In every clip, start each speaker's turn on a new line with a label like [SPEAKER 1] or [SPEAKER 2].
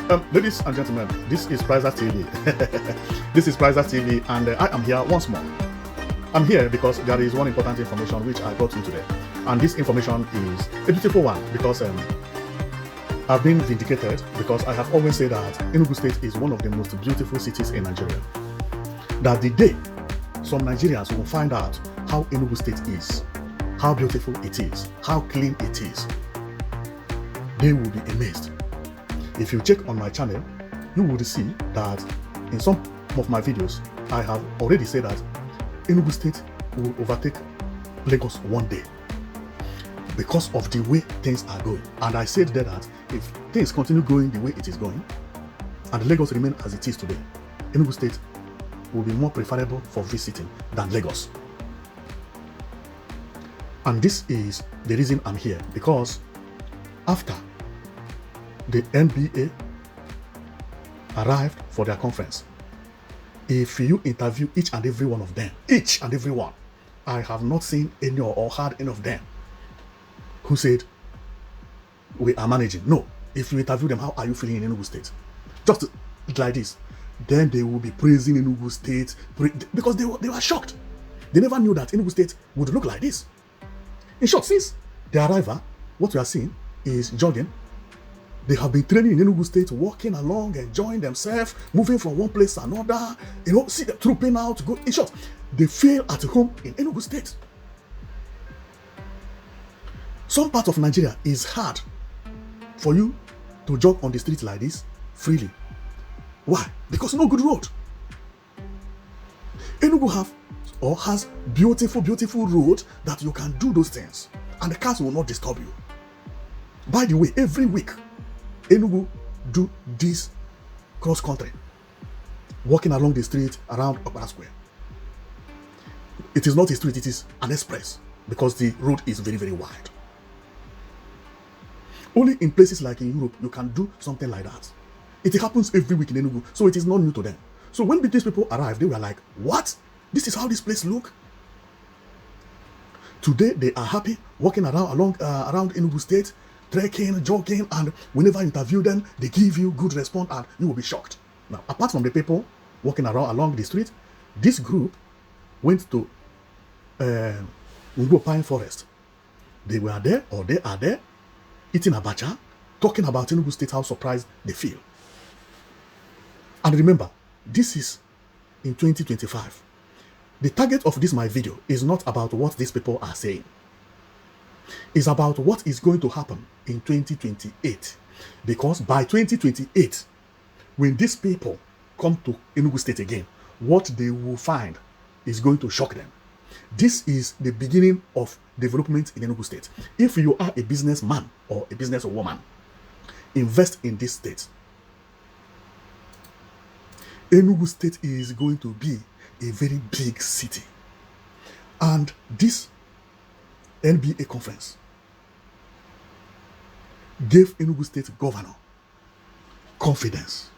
[SPEAKER 1] Ladies and gentlemen, this is Pricer TV. This is Pricer TV, and I am here once more. I'm here because there is one important information which I brought you today, and this information is a beautiful one because I've been vindicated because I have always said that Enugu State is one of the most beautiful cities in Nigeria. That the day some Nigerians will find out how Enugu State is, how beautiful it is, how clean it is, they will be amazed. If you check on my channel, you would see that in some of my videos, I have already said that Enugu State will overtake Lagos one day because of the way things are going. And I said there that if things continue going the way it is going, and Lagos remain as it is today, Enugu State will be more preferable for visiting than Lagos. And this is the reason I'm here, because after the NBA arrived for their conference, if you interview each and every one of them, each and every one, I have not seen any or heard any of them who said, we are managing. No. If you interview them, how are you feeling in Enugu State? Just like this. Then they will be praising Enugu State because they were shocked. They never knew that Enugu State would look like this. In short, since their arrival, what we are seeing is jogging. They have been training in Enugu State, walking along, enjoying themselves, moving from one place to another, see them trooping out, go. In short, they feel at home in Enugu State. Some part of Nigeria is hard for you to jog on the street like this freely. Why? Because no good road. Enugu has beautiful, beautiful road that you can do those things, and the cars will not disturb you. By the way, every week, Enugu do this cross country, walking along the street around Okpara Square. It is not a street, it is an express because the road is very, very wide. Only in places like in Europe, you can do something like that. It happens every week in Enugu, so it is not new to them. So when these people arrived, they were like, what? This is how this place look? Today, they are happy walking around Enugu State, trekking, jogging, and whenever you interview them, they give you good response and you will be shocked. Now, apart from the people walking around along the street, this group went to Ngwo Pine Forest. They were there, or they are there, eating abacha, talking about Enugu State, how surprised they feel. And remember, this is in 2025. The target of this my video is not about what these people are saying. It's about what is going to happen in 2028. Because by 2028, when these people come to Enugu State again, what they will find is going to shock them. This is the beginning of development in Enugu State. If you are a businessman or a businesswoman, invest in this state. Enugu State is going to be a very big city. And this NBA conference gave Enugu State governor confidence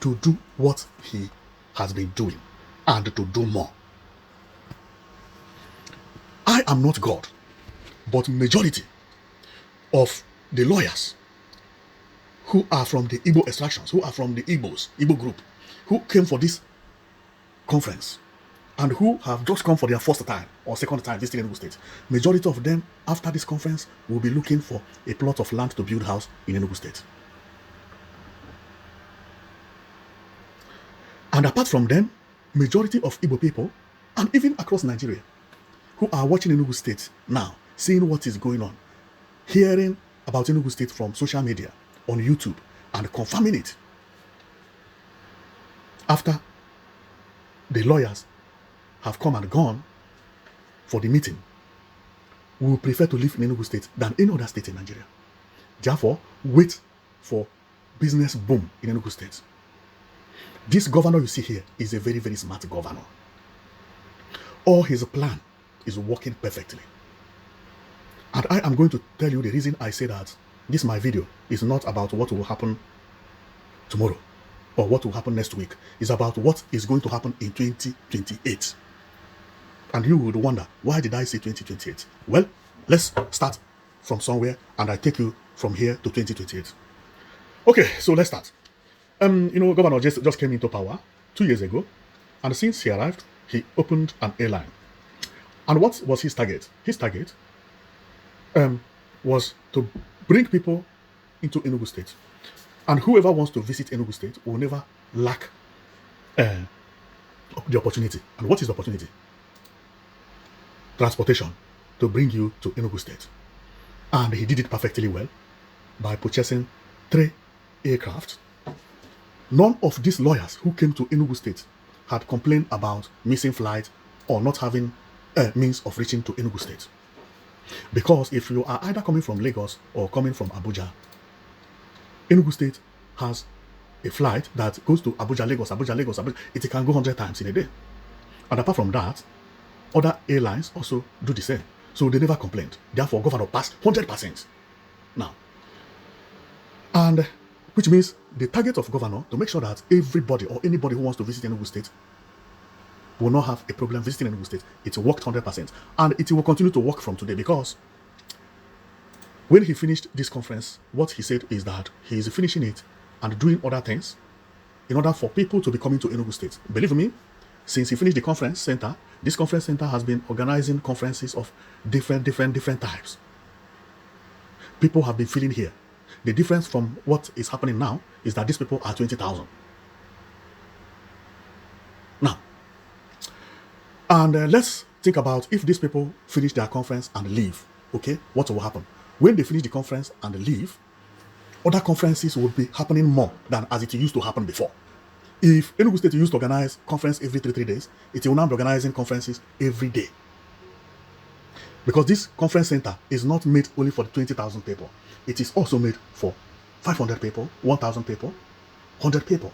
[SPEAKER 1] to do what he has been doing and to do more. I am not God, but majority of the lawyers who are from the Igbo extractions, who are from the Igbo group, who came for this conference and who have just come for their first time or second time visiting Enugu State, majority of them after this conference will be looking for a plot of land to build house in Enugu State. And apart from them, majority of Igbo people, and even across Nigeria, who are watching Enugu State now, seeing what is going on, hearing about Enugu State from social media, on YouTube, and confirming it. After the lawyers have come and gone for the meeting, we will prefer to live in Enugu State than any other state in Nigeria. Therefore, wait for business boom in Enugu State. This governor you see here is a very, very smart governor. All his plan is working perfectly. And I am going to tell you the reason I say that this my video is not about what will happen tomorrow or what will happen next week. It's about what is going to happen in 2028. And you would wonder, why did I say 2028? Well, let's start from somewhere and I take you from here to 2028. Okay, so let's start. Governor just came into power 2 years ago, and since he arrived, he opened an airline. And what was his target? His target was to bring people into Enugu State. And whoever wants to visit Enugu State will never lack the opportunity. And what is the opportunity? Transportation to bring you to Enugu State. And he did it perfectly well by purchasing 3 aircraft. None of these lawyers who came to Enugu State had complained about missing flight or not having a means of reaching to Enugu State. Because if you are either coming from Lagos or coming from Abuja, Enugu State has a flight that goes to Abuja, Lagos, Abuja, Lagos, Abuja. It can go 100 times in a day. And apart from that, other airlines also do the same. So they never complained. Therefore, governor passed 100%. Now, and which means the target of governor to make sure that everybody or anybody who wants to visit Enugu State will not have a problem visiting Enugu State. It worked 100%. And it will continue to work from today, because when he finished this conference, what he said is that he is finishing it and doing other things in order for people to be coming to Enugu State. Believe me, since he finished the conference center, this conference center has been organizing conferences of different types. People have been feeling here. The difference from what is happening now is that these people are 20,000. Now, and let's think about if these people finish their conference and leave, okay, what will happen? When they finish the conference and leave, other conferences will be happening more than as it used to happen before. If Enugu State used to organize conference every 3 days, it will now be organizing conferences every day. Because this conference center is not made only for 20,000 people. It is also made for 500 people, 1,000 people, 100 people.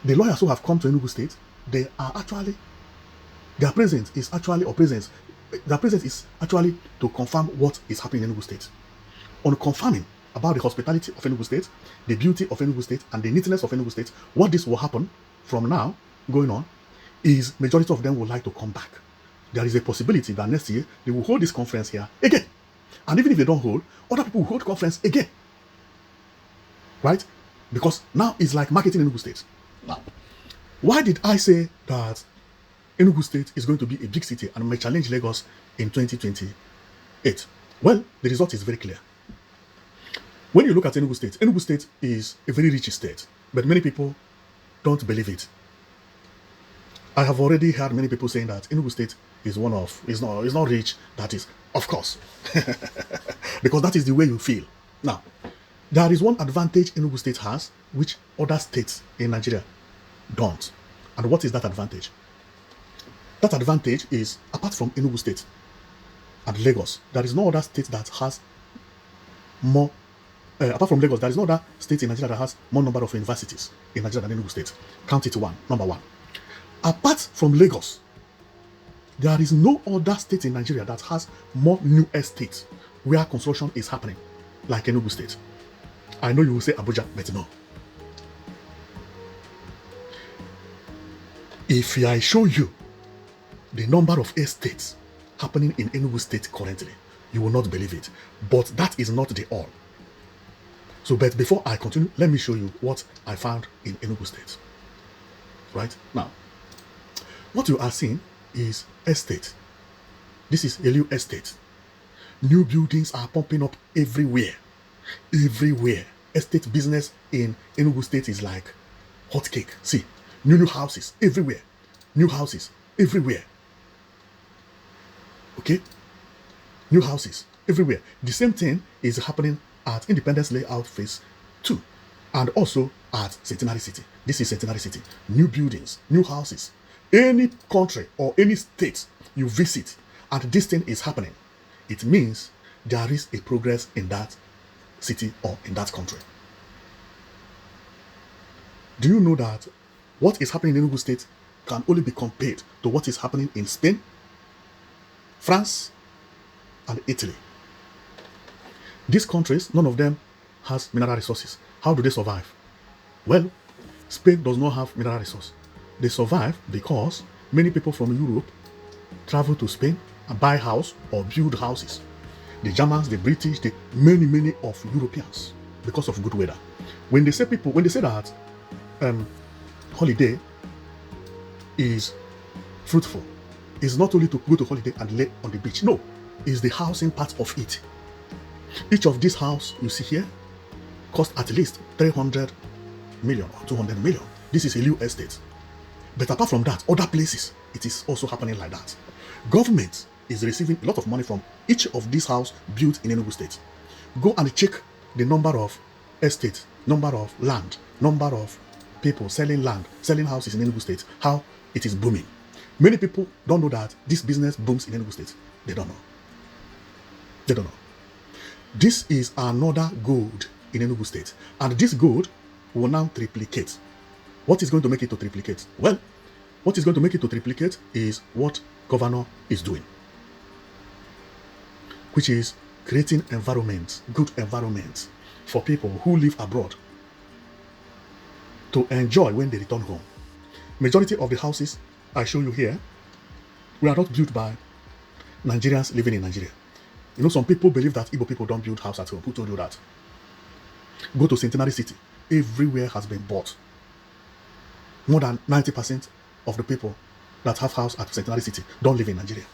[SPEAKER 1] The lawyers who have come to Enugu State, their presence is actually to confirm what is happening in Enugu State. On confirming about the hospitality of Enugu State, the beauty of Enugu State, and the neatness of Enugu State, what this will happen from now going on is majority of them would like to come back. There is a possibility that next year they will hold this conference here again. And even if they don't hold, other people will hold conference again. Right? Because now it's like marketing Enugu State. Now, why did I say that Enugu State is going to be a big city and may challenge Lagos in 2028? Well, the result is very clear. When you look at Enugu State is a very rich state, but many people don't believe it. I have already heard many people saying that Enugu State is not rich. That is, of course, because that is the way you feel. Now, there is one advantage Enugu State has, which other states in Nigeria don't. And what is that advantage? That advantage is, apart from Enugu State and Lagos, there is no other state that has more. Apart from Lagos, there is no other state in Nigeria that has more number of universities in Nigeria than Enugu State. Count it number one. Apart from Lagos, there is no other state in Nigeria that has more new estates where construction is happening like Enugu State. I know you will say Abuja, but no. If I show you the number of estates happening in Enugu State currently, you will not believe it. But that is not the all. So, but before I continue, let me show you what I found in Enugu State. Right? Now, what you are seeing is estate. This is a new estate. New buildings are pumping up everywhere. Everywhere. Estate business in Enugu State is like hot cake. See, new houses everywhere. New houses everywhere. Okay? New houses everywhere. The same thing is happening at Independence Layout Phase 2 and also at Centenary City. This is Centenary City. New buildings, new houses. Any country or any state you visit and this thing is happening, it means there is a progress in that city or in that country. Do you know that what is happening in Enugu State can only be compared to what is happening in Spain, France, and Italy? These countries, none of them has mineral resources. How do they survive? Well, Spain does not have mineral resource. They survive because many people from Europe travel to Spain and buy house or build houses. The Germans, the British, many of Europeans, because of good weather. When they say that holiday is fruitful, it's not only to go to holiday and lay on the beach. No, it's the housing part of it. Each of these house you see here cost at least 300 million or 200 million. This is a new estate. But apart from that, other places, it is also happening like that. Government is receiving a lot of money from each of these houses built in Enugu State. Go and check the number of estates, number of land, number of people selling land, selling houses in Enugu State, how it is booming. Many people don't know that this business booms in Enugu State. They don't know. They don't know. This is another gold in Enugu State. And this gold will now triplicate. What is going to make it to triplicate? Well, what is going to make it to triplicate is what governor is doing, which is creating environments, good environments for people who live abroad to enjoy when they return home. Majority of the houses I show you here were not built by Nigerians living in Nigeria. You know, some people believe that Igbo people don't build house at home. Who told you that? Go to Centenary City. Everywhere has been bought. More than 90% of the people that have house at Centenary City don't live in Nigeria.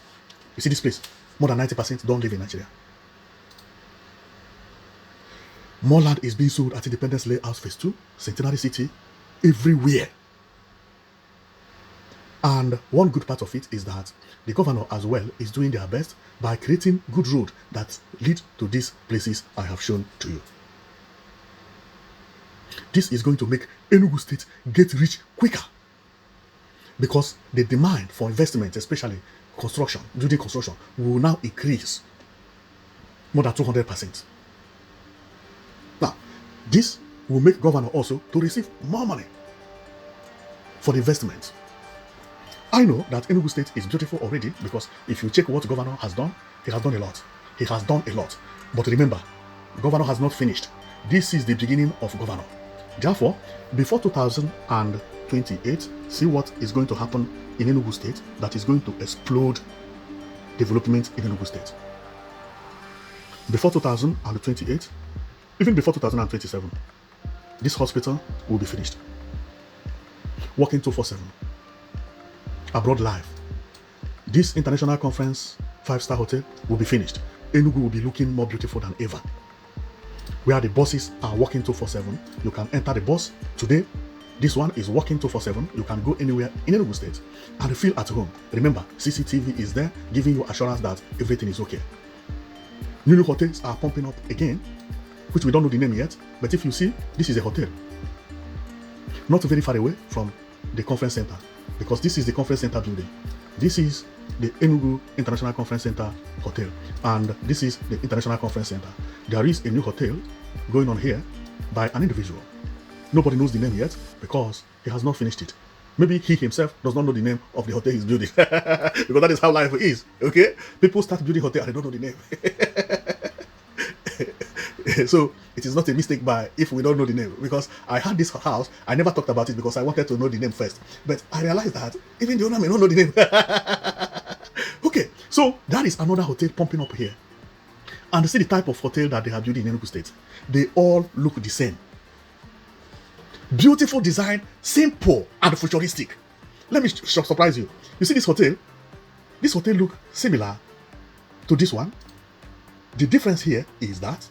[SPEAKER 1] You see this place? More than 90% don't live in Nigeria. More land is being sold at Independence Layout Phase 2, Centenary City, everywhere. And one good part of it is that the governor as well is doing their best by creating good road that lead to these places I have shown to you. This is going to make Enugu State get rich quicker because the demand for investment, especially construction, building construction, will now increase more than 200%. Now, this will make governor also to receive more money for the investment. I know that Enugu State is beautiful already because if you check what governor has done, he has done a lot. He has done a lot. But remember, governor has not finished. This is the beginning of governor. Therefore, before 2028, see what is going to happen in Enugu State that is going to explode development in Enugu State. Before 2028, even before 2027, this hospital will be finished. Working 247. Abroad live. This international conference 5-star hotel will be finished. Enugu will be looking more beautiful than ever. Where the buses are working 247, you can enter the bus today. This one is working 247. You can go anywhere in Enugu State and feel at home. Remember, CCTV is there giving you assurance that everything is okay. New hotels are pumping up again, which we don't know the name yet. But if you see, this is a hotel. Not very far away from the conference center, because this is the conference center building. This is the Enugu International Conference Center Hotel, and this is the International Conference Center. There is a new hotel going on here by an individual. Nobody knows the name yet because he has not finished it. Maybe he himself does not know the name of the hotel he's building because that is how life is. Okay, people start building hotel and they don't know the name. So it is not a mistake by if we don't know the name, because I had this house, I never talked about it because I wanted to know the name first, but I realized that even the owner may not know the name. Okay, so that is another hotel pumping up here, and see the type of hotel that they have built in Enugu State. They all look the same. Beautiful design, simple and futuristic. Let me surprise you. You see this hotel? This hotel look similar to this one. The difference here is that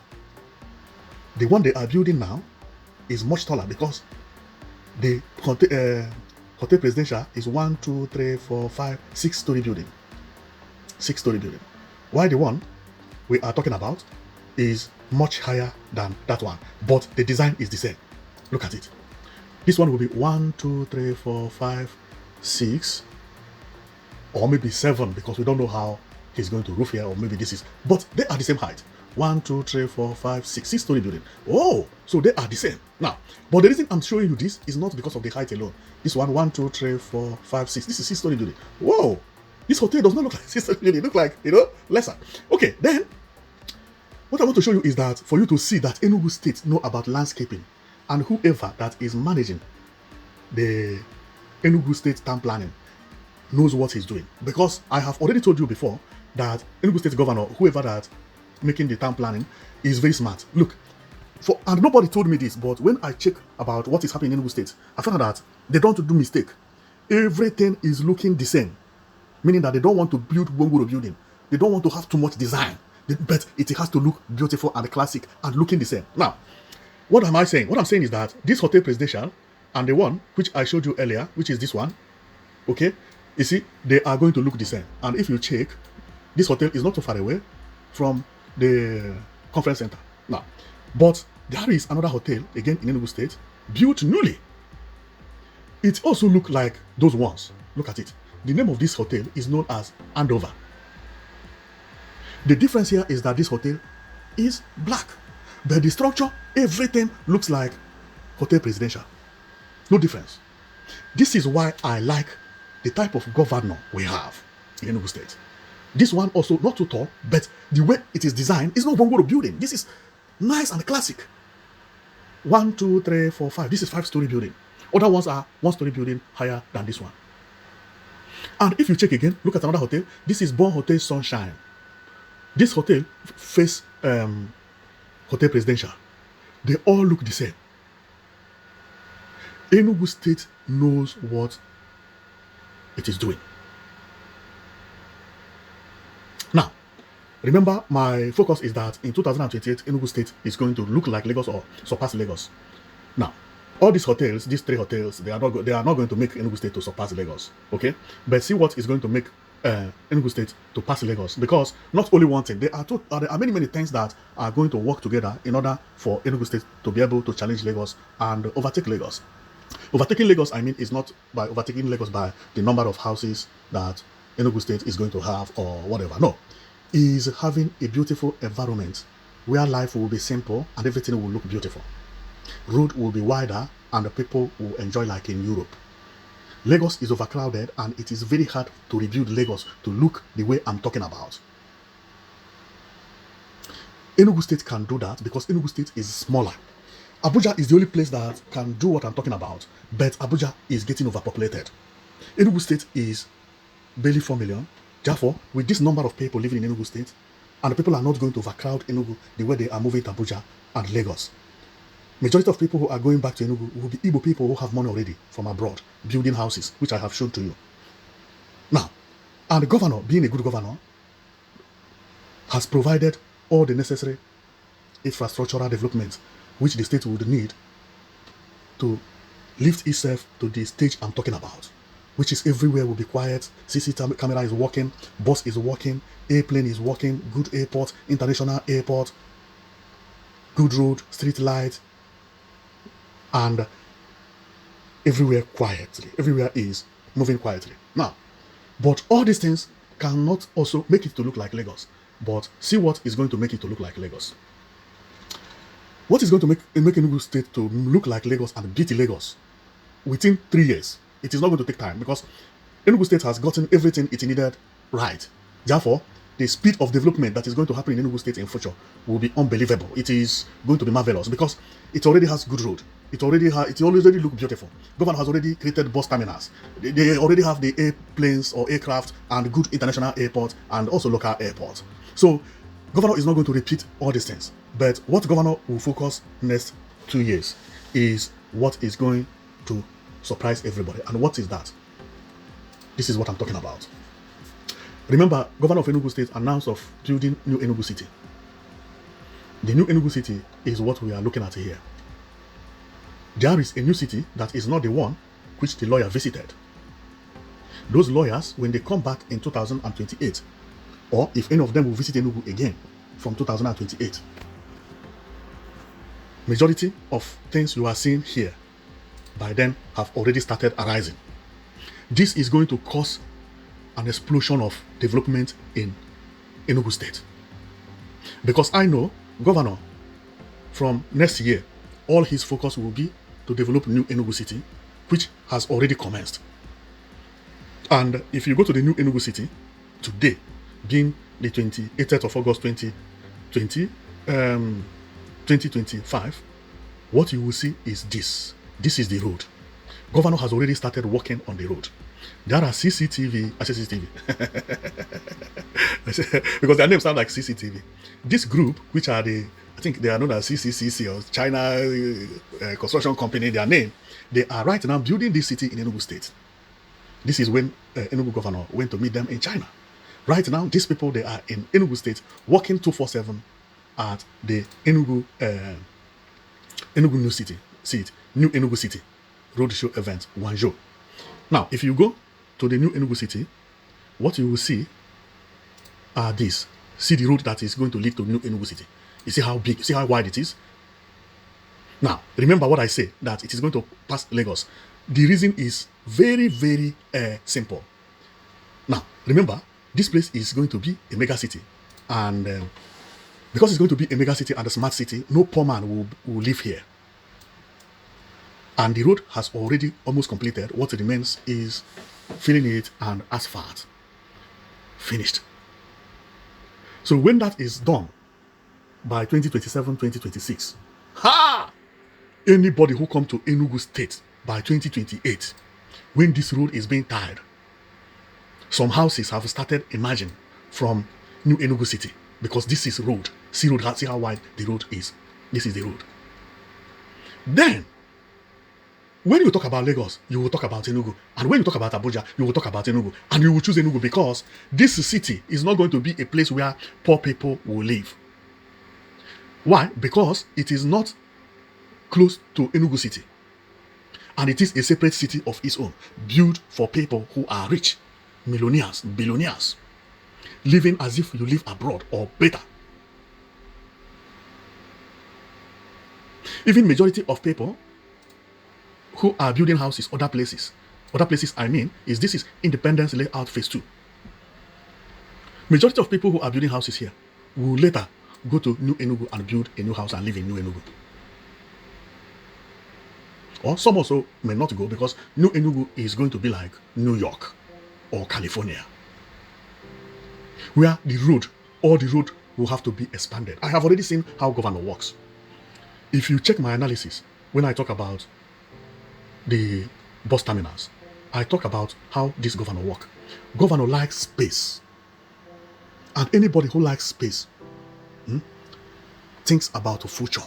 [SPEAKER 1] the one they are building now is much taller because the Hotel Presidential is 1, 2, 3, 4, 5, 6-story building. 6-story building. While the one we are talking about is much higher than that one, but the design is the same. Look at it. This one will be 1, 2, 3, 4, 5, 6, or maybe 7, because we don't know how he's going to roof here, or maybe this is, but they are the same height. 1, 2, 3, 4, 5, 6, 6-story building. Oh, so they are the same. Now, but the reason I'm showing you this is not because of the height alone. This one, 1, 2, 3, 4, 5, 6. This is 6-story building. Whoa, this hotel does not look like 6-story building. It looks like, lesser. Okay, then what I want to show you is that for you to see that Enugu State know about landscaping, and whoever that is managing the Enugu State town planning knows what he's doing. Because I have already told you before that Enugu State governor, whoever that making the town planning, is very smart. Look, And nobody told me this, but when I check about what is happening in Enugu State, I found out that they don't do mistake. Everything is looking the same, meaning that they don't want to build Wongoro building. They don't want to have too much design, but it has to look beautiful and classic and looking the same. Now, what am I saying? What I'm saying is that this hotel presidential and the one which I showed you earlier, which is this one, okay, you see, they are going to look the same. And if you check, this hotel is not too far away from the conference center. Now, but there is another hotel, again in Enugu State, built newly. It also looks like those ones. Look at it. The name of this hotel is known as Andover. The difference here is that this hotel is black. But the structure, everything looks like Hotel Presidential. No difference. This is why I like the type of governor we have in Enugu State. This one also not too tall, but the way it is designed is not Bongoro building. This is nice and classic. 1, 2, 3, 4, 5. This is 5-story building. Other ones are 1-story building higher than this one. And if you check again, look at another hotel. This is Bon Hotel Sunshine. This hotel face Hotel Presidential. They all look the same. Enugu State knows what it is doing. Now, remember, my focus is that in 2028, Enugu State is going to look like Lagos or surpass Lagos. Now, all these hotels, these 3 hotels, they are not going to make Enugu State to surpass Lagos. Okay, but see what is going to make Enugu State to pass Lagos, because not only one thing, there are many things that are going to work together in order for Enugu State to be able to challenge Lagos and overtake Lagos. Overtaking Lagos, I mean, is not by overtaking Lagos by the number of houses that Enugu State is going to have or whatever. No, is having a beautiful environment where life will be simple and everything will look beautiful. Road will be wider and the people will enjoy like in Europe. Lagos is overcrowded and it is very hard to rebuild Lagos to look the way I'm talking about. Enugu State can do that because Enugu State is smaller. Abuja is the only place that can do what I'm talking about, but Abuja is getting overpopulated. Enugu State is barely 4 million. Therefore, with this number of people living in Enugu State, and the people are not going to overcrowd Enugu the way they are moving to Abuja and Lagos. Majority of people who are going back to Enugu will be Igbo people who have money already from abroad, building houses, which I have shown to you. Now, and the governor, being a good governor, has provided all the necessary infrastructural development which the state would need to lift itself to the stage I'm talking about, which is everywhere will be quiet, CCTV camera is working, bus is working, airplane is working, good airport, international airport, good road, street light, and everywhere quietly. Everywhere is moving quietly. Now, but all these things cannot also make it to look like Lagos. But see what is going to make it to look like Lagos. What is going to make Enugu State to look like Lagos and beat Lagos within 3 years? It is not going to take time because Enugu State has gotten everything it needed right. Therefore, the speed of development that is going to happen in Enugu State in future will be unbelievable. It is going to be marvelous because it already has good road. It already look beautiful. Government has already created bus terminals. They already have the airplanes or aircraft and good international airport and also local airports. So, governor is not going to repeat all these things. But what governor will focus next 2 years is what is going to surprise everybody. And what is that? This is what I'm talking about. Remember, Governor of Enugu State announced of building new Enugu City. The new Enugu City is what we are looking at here. There is a new city that is not the one which the lawyer visited. Those lawyers, when they come back in 2028, or if any of them will visit Enugu again from 2028, majority of things you are seeing here by then have already started arising. This is going to cause an explosion of development in Enugu State. Because I know governor from next year, all his focus will be to develop new Enugu City, which has already commenced. And if you go to the new Enugu City today, being the 28th of August 2025, what you will see is this. This is the road. Governor has already started working on the road. There are CCTV, because their names sound like CCTV. This group, which are the I think they are known as CCCC or China Construction Company, their name. They are right now building this city in Enugu State. This is when Enugu governor went to meet them in China. Right now, these people, they are in Enugu State, working 247 at the Enugu New City, New Enugu City Roadshow event, Wanzhou. Now, if you go to the New Enugu City, what you will see are these. See the road that is going to lead to New Enugu City. You see how big, you see how wide it is? Now, remember what I say, that it is going to pass Lagos. The reason is very, very simple. Now, remember, this place is going to be a mega city. And because it's going to be a mega city and a smart city, no poor man will live here. And the road has already almost completed. What remains is filling it and asphalt. Finished. So when that is done, by 2027, 2026, anybody who come to Enugu State by 2028, when this road is being tied, some houses have started emerging from New Enugu City, because this is road. See how wide the road is. This is the road. Then, when you talk about Lagos, you will talk about Enugu. And when you talk about Abuja, you will talk about Enugu. And you will choose Enugu because this city is not going to be a place where poor people will live. Why? Because it is not close to Enugu City. And it is a separate city of its own, built for people who are rich, millionaires, billionaires, living as if you live abroad or better. Even majority of people who are building houses other places I mean, this is Independence Layout Phase 2. Majority of people who are building houses here will later go to New Enugu and build a new house and live in New Enugu. Or some also may not go, because New Enugu is going to be like New York or California, where all the road will have to be expanded. I have already seen how governor works. If you check my analysis, when I talk about the bus terminals, I talk about how this governor works. Governor likes space. And anybody who likes space thinks about the future.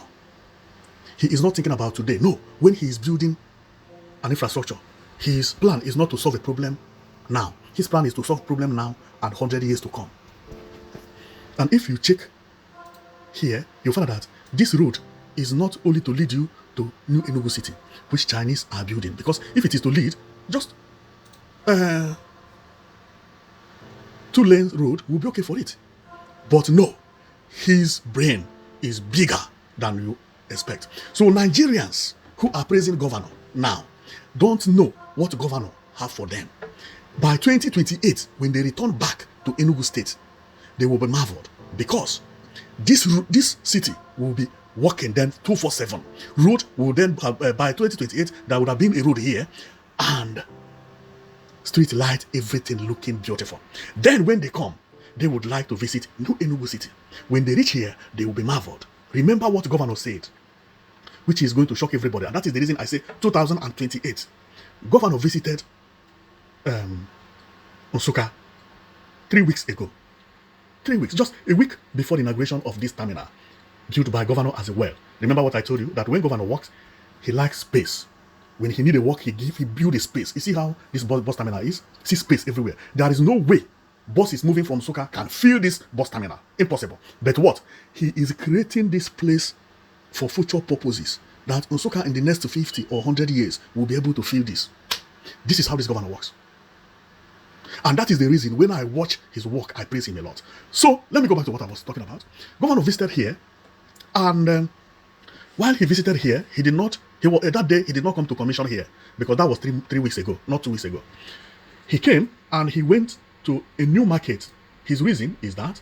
[SPEAKER 1] He is not thinking about today. No, when he is building an infrastructure, his plan is not to solve a problem now. His plan is to solve a problem now and 100 years to come. And if you check here, you'll find that this road is not only to lead you to New Enugu City, which Chinese are building. Because if it is to lead, just 2-lane road will be okay for it. But no, his brain is bigger than you expect. So Nigerians who are praising governor now don't know what governor have for them. By 2028, when they return back to Enugu State, they will be marveled, because this city will be working then 247. Road will then, by 2028, there would have been a road here, and street light, everything looking beautiful. Then when they come, they would like to visit New Enugu City. When they reach here, they will be marveled. Remember what governor said, which is going to shock everybody. And that is the reason I say 2028. Governor visited Nsukka 3 weeks ago. 3 weeks, just a week before the inauguration of this terminal, built by governor as well. Remember what I told you, that when governor works, he likes space. When he need a work, he build a space. You see how this bus terminal is? See space everywhere. There is no way bus is moving from Nsukka can fill this bus terminal. Impossible. But what? He is creating this place for future purposes, that Nsukka in the next 50 or 100 years will be able to fill this. This is how this governor works. And that is the reason when I watch his work, I praise him a lot. So let me go back to what I was talking about. Governor visited here, and while he visited here, that day he did not come to commission here, because that was three weeks ago, not 2 weeks ago. He came and he went to a new market. His reason is that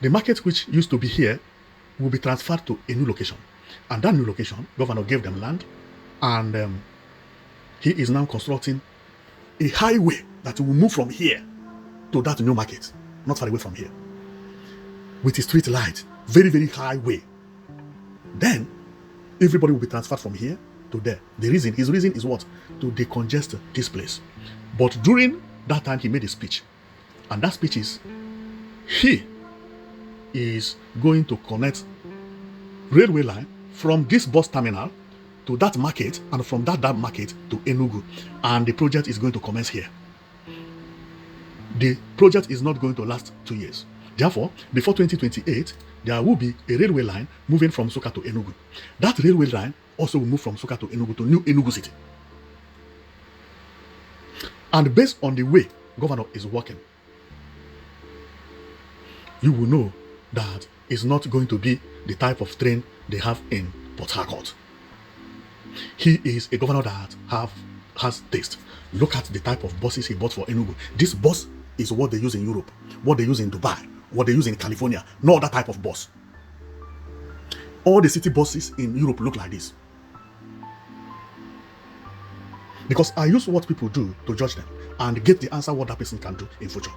[SPEAKER 1] the market which used to be here will be transferred to a new location. And that new location, governor gave them land, and he is now constructing a highway that will move from here to that new market, not far away from here, with a street light, very, very high way. Then everybody will be transferred from here to there. His reason is what? To decongest this place. But during that time, he made a speech, and that speech is, he is going to connect railway line from this bus terminal to that market, and from that market to Enugu. And the project is going to commence here. The project is not going to last 2 years. Therefore, before 2028, there will be a railway line moving from Nsukka to Enugu. That railway line also will move from Nsukka to Enugu, to New Enugu City. And based on the way governor is working, you will know that it's not going to be the type of train they have in Port Harcourt. He is a governor that has taste. Look at the type of buses he bought for Enugu. This bus is what they use in Europe, what they use in Dubai, what they use in California. No other type of bus. All the city buses in Europe look like this. Because I use what people do to judge them and get the answer what that person can do in future.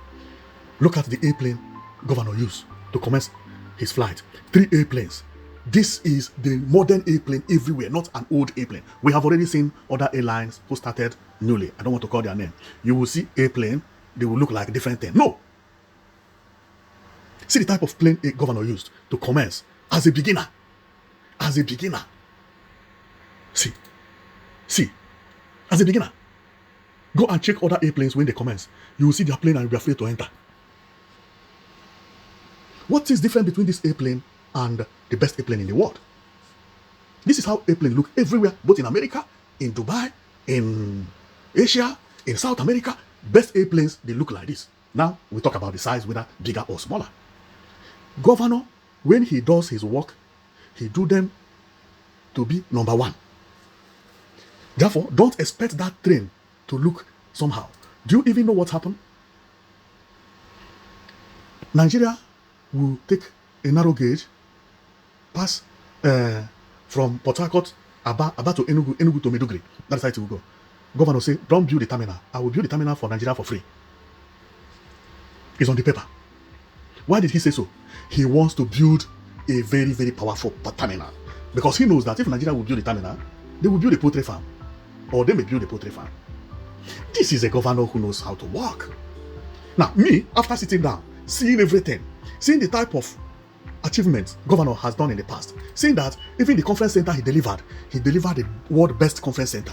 [SPEAKER 1] Look at the airplane governor used to commence his flight. 3 airplanes. This is the modern airplane everywhere, not an old airplane. We have already seen other airlines who started newly. I don't want to call their name. You will see airplane, they will look like different things. No. See the type of plane a governor used to commence as a beginner. As a beginner. See, as a beginner. Go and check other airplanes when they commence. You will see their plane and you'll be afraid to enter. What is different between this airplane and the best airplane in the world? This is how airplanes look everywhere, both in America, in Dubai, in Asia, in South America. Best airplanes, they look like this. Now, we talk about the size, whether bigger or smaller. Governor, when he does his work, he do them to be number 1. Therefore, don't expect that train to look somehow. Do you even know what happened? Nigeria will take a narrow gauge, pass from Port Harcourt, Aba to Enugu, Enugu to Maiduguri. That's how it will go. Governor say, don't build the terminal. I will build the terminal for Nigeria for free. It's on the paper. Why did he say so? He wants to build a very, very powerful terminal. Because he knows that if Nigeria will build a terminal, they will build a poultry farm. Or they may build a poultry farm. This is a governor who knows how to work. Now, me, after sitting down, seeing everything, seeing the type of achievements governor has done in the past, seeing that even the conference center he delivered the world best conference center.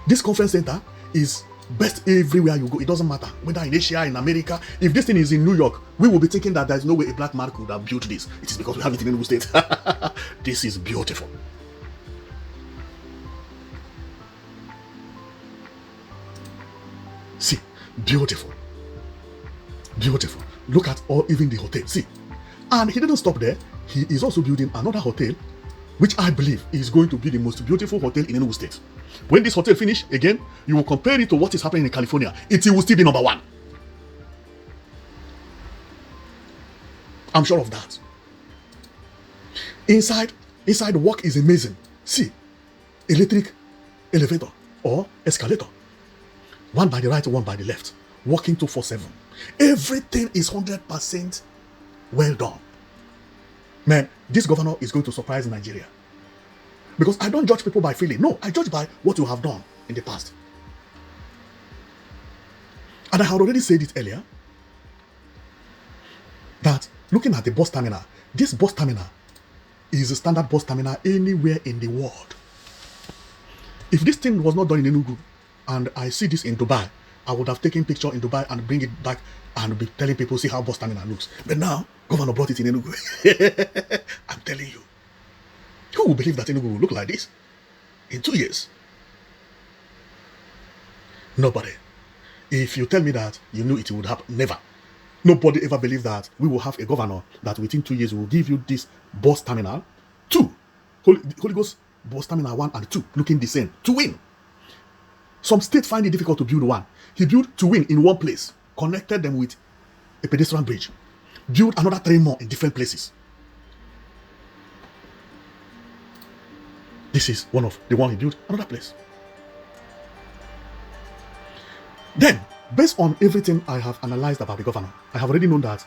[SPEAKER 1] This conference center is best everywhere you go. It doesn't matter whether in Asia, in America. If this thing is in New York, we will be thinking that there's no way a black man could have built this. It is because we have it in Enugu State. This is beautiful. See, beautiful. Beautiful. Look at even the hotel. See. And he didn't stop there. He is also building another hotel, which I believe is going to be the most beautiful hotel in Enugu State. When this hotel finish, again, you will compare it to what is happening in California. It will still be number 1. I'm sure of that. Inside work is amazing. See, electric elevator or escalator. One by the right, one by the left. Working 247. Everything is 100% well done. Man, this governor is going to surprise Nigeria. Because I don't judge people by feeling. No, I judge by what you have done in the past. And I had already said it earlier, that looking at the bus terminal, this bus terminal is a standard bus terminal anywhere in the world. If this thing was not done in Enugu, and I see this in Dubai, I would have taken picture in Dubai and bring it back and be telling people, see how bus terminal looks. But now, governor brought it in Enugu. I'm telling you. Who will believe that Enugu will look like this in 2 years? Nobody. If you tell me that you knew it would happen, never. Nobody ever believed that we will have a governor that within 2 years will give you this bus terminal 2. Holy Ghost bus terminal 1 and 2 looking the same to win. Some states find it difficult to build one. He built to win in one place, connected them with a pedestrian bridge, built another 3 more in different places. This is one of the one he built, another place. Then, based on everything I have analyzed about the governor, I have already known that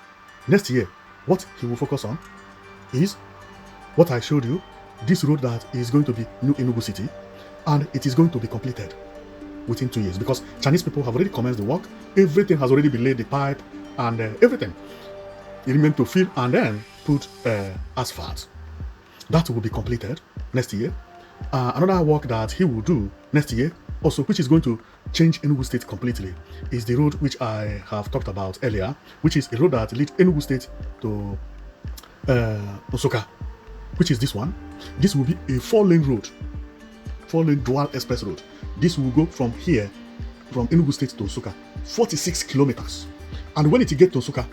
[SPEAKER 1] next year, what he will focus on is what I showed you, this road that is going to be New Enugu City, and it is going to be completed within 2 years, because Chinese people have already commenced the work. Everything has already been laid, the pipe and everything. It remains to fill and then put asphalt. That will be completed next year. Another work that he will do next year, also, which is going to change Enugu State completely, is the road which I have talked about earlier, which is a road that leads Enugu State to Nsukka, which is this one. This will be a 4-lane road, 4-lane dual express road. This will go from here, from Enugu State to Nsukka, 46 kilometers. And when it gets to Nsukka,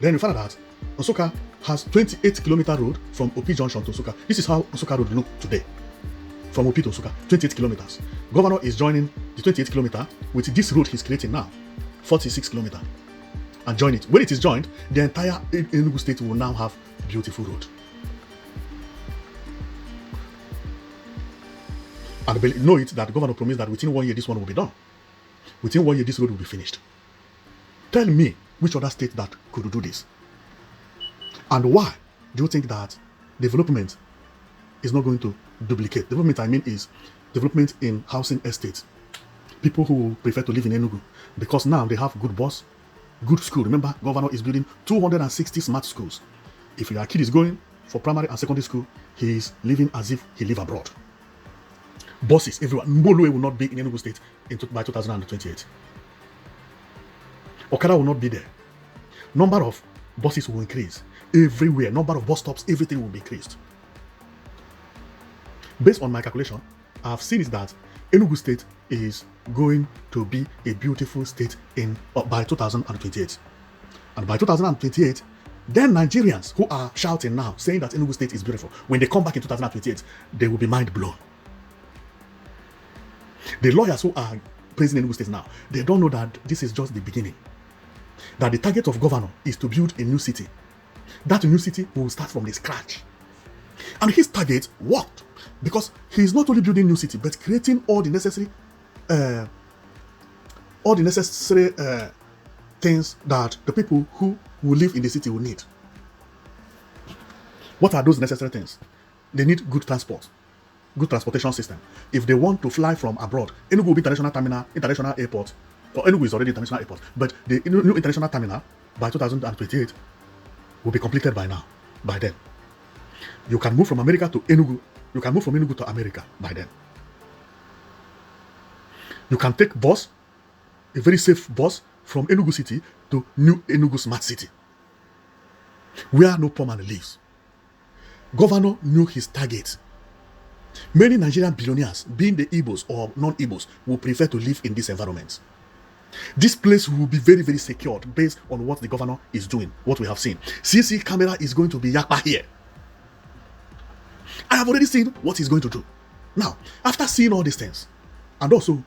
[SPEAKER 1] then you find out that Nsukka has 28-kilometer road from Opi Junction to Nsukka. This is how Nsukka road looks today. From Opi to Nsukka, 28 kilometers. Governor is joining the 28 kilometer with this road he's creating now, 46 kilometers, and join it. When it is joined, the entire Enugu State will now have beautiful road. And know it that the governor promised that within 1 year this one will be done. Within 1 year this road will be finished. Tell me which other state that could do this. And why do you think that development is not going to duplicate? Development, I mean, is development in housing estates. People who prefer to live in Enugu, because now they have good bus, good school. Remember, governor is building 260 smart schools. If your kid is going for primary and secondary school, he is living as if he live abroad. Buses everywhere. Mbolue will not be in Enugu State by 2028. Okada will not be there. Number of buses will increase everywhere. Number of bus stops, everything will be increased. Based on my calculation, I have seen is that Enugu State is going to be a beautiful state by 2028. And by 2028, then Nigerians who are shouting now, saying that Enugu State is beautiful, when they come back in 2028, they will be mind blown. The lawyers who are praising Enugu State now, they don't know that this is just the beginning. That the target of governor is to build a new city. That new city will start from the scratch. And his target worked, because he is not only building new city, but creating all the necessary things that the people who will live in the city will need. What are those necessary things? They need good transport, good transportation system. If they want to fly from abroad, Enugu will be international airport, or Enugu is already international airport, but the new international terminal by 2028 will be completed by then. You can move from America to Enugu. You can move from Enugu to America by then. You can take bus, a very safe bus, from Enugu City to New Enugu Smart City, where no poor man lives. Governor knew his target. Many Nigerian billionaires, being the Igbos or non-Igbos, will prefer to live in this environment. This place will be very, very secured based on what the governor is doing, what we have seen. CC camera is going to be yakpa here. I have already seen what he's going to do. Now, after seeing all these things, and also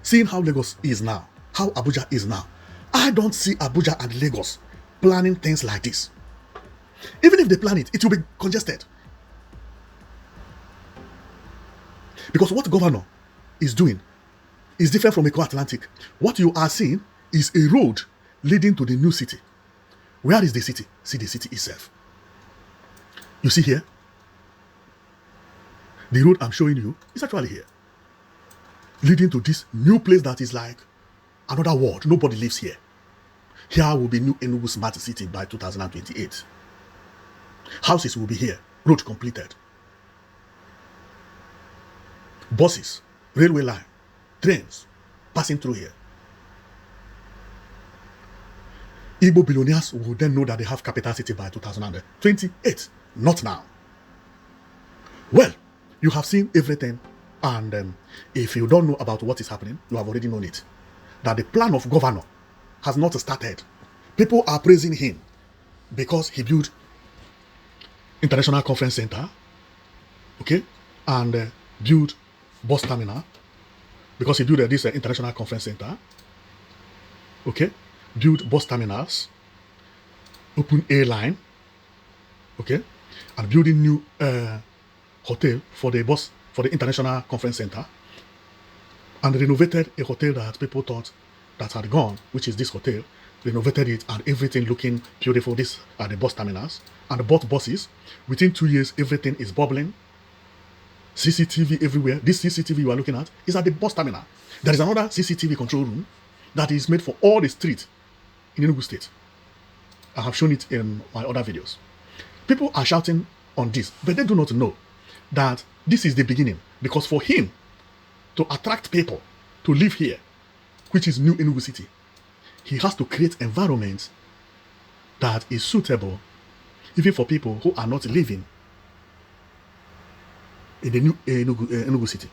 [SPEAKER 1] seeing how Lagos is now, how Abuja is now, I don't see Abuja and Lagos planning things like this. Even if they plan it, it will be congested. Because what governor is doing is different from Eko Atlantic. What you are seeing is a road leading to the new city. Where is the city? See the city itself. You see here? The road I'm showing you is actually here. Leading to this new place that is like another world. Nobody lives here. Here will be New Enugu Smart City by 2028. Houses will be here. Road completed. Buses, railway line, trains passing through here. Igbo billionaires will then know that they have capital city by 2028. Not now. Well, you have seen everything, and if you don't know about what is happening, you have already known it. That the plan of governor has not started. People are praising him because he built International Conference Center, okay, and built bus terminal, because he built this International Conference Center, okay, built bus terminals, open airline, okay, and building new hotel for the International Conference Center, and renovated a hotel that people thought that had gone, which is this hotel, renovated it and everything looking beautiful. These are the bus terminals, and bought buses. Within 2 years, everything is bubbling. CCTV everywhere. This CCTV you are looking at is at the bus terminal. There is another CCTV control room that is made for all the streets in Enugu State. I have shown it in my other videos. People are shouting on this, but they do not know that this is the beginning. Because for him to attract people to live here, which is New Enugu City, he has to create environments that is suitable even for people who are not living in the New Enugu City.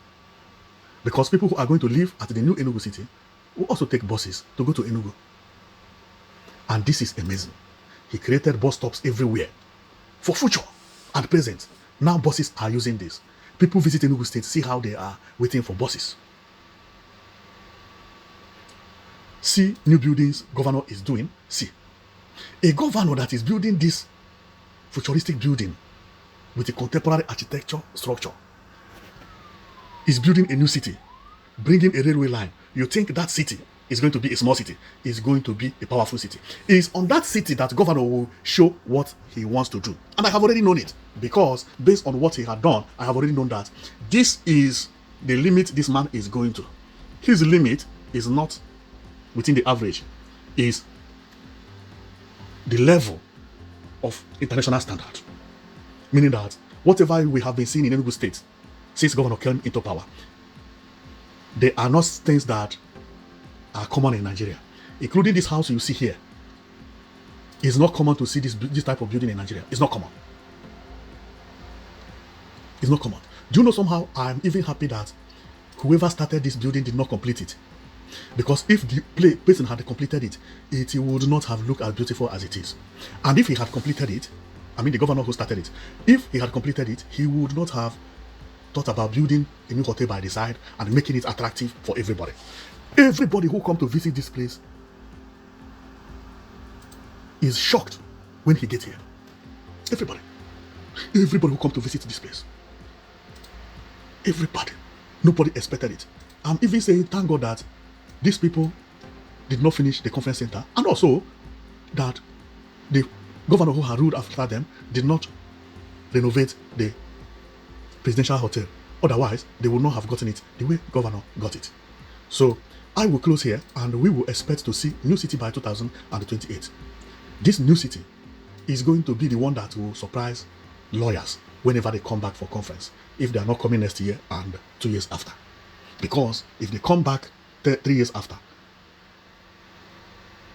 [SPEAKER 1] Because people who are going to live at the New Enugu City will also take buses to go to Enugu. And this is amazing. He created bus stops everywhere for future and present. Now buses are using this. People visit Enugu State, see how they are waiting for buses. See new buildings governor is doing. See. A governor that is building this futuristic building with a contemporary architecture structure is building a new city, bringing a railway line. You think that city is going to be a small city? It's going to be a powerful city. It is on that city that governor will show what he wants to do. And I have already known it, because based on what he had done, I have already known that this is the limit this man is going to. His limit is not within the average, is the level of international standard. Meaning that whatever we have been seeing in Enugu State since Governor came into power, there are not things that are common in Nigeria, including this house you see here. It's not common to see this type of building in Nigeria. It's not common. It's not common. Do you know, somehow I'm even happy that whoever started this building did not complete it. Because if the person had completed it, it would not have looked as beautiful as it is. And if he had completed it, I mean the governor who started it, if he had completed it, he would not have thought about building a new hotel by the side and making it attractive for everybody. Everybody who come to visit this place is shocked when he gets here. Everybody. Everybody who come to visit this place. Everybody. Nobody expected it. I'm even saying, thank God that these people did not finish the conference center, and also that the governor who had ruled after them did not renovate the presidential hotel. Otherwise, they would not have gotten it the way governor got it. So I will close here, and we will expect to see new city by 2028. This new city is going to be the one that will surprise lawyers whenever they come back for conference, if they are not coming next year and 2 years after. Because if they come back 3 years after,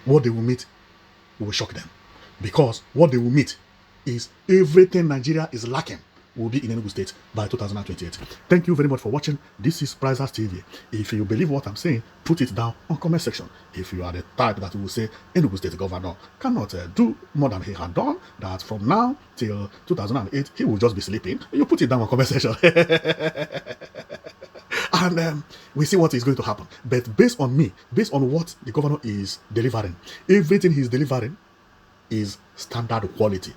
[SPEAKER 1] what they will meet will shock them. Because what they will meet is everything Nigeria is lacking will be in Enugu State by 2028. Thank you very much for watching. This is Prizers TV. If you believe what I'm saying, put it down on comment section. If you are the type that will say Enugu State governor cannot do more than he had done, that from now till 2008 he will just be sleeping, you put it down on comment section. And we see what is going to happen. But based on me, based on what the governor is delivering, everything he's delivering is standard quality.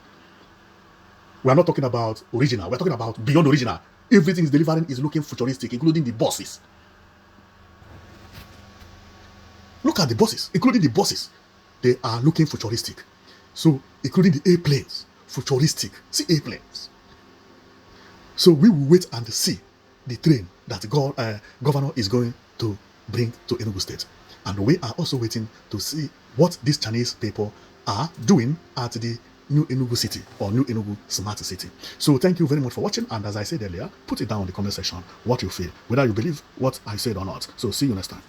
[SPEAKER 1] We are not talking about original. We're talking about beyond original. Everything he's delivering is looking futuristic, including the buses. Look at the buses, including the buses. They are looking futuristic. So, including the airplanes, futuristic. See airplanes. So, we will wait and see the train that governor is going to bring to Enugu State. And we are also waiting to see what these Chinese people are doing at the New Enugu City or New Enugu Smart City. So thank you very much for watching, and as I said earlier, put it down in the comment section what you feel, whether you believe what I said or not. So see you next time.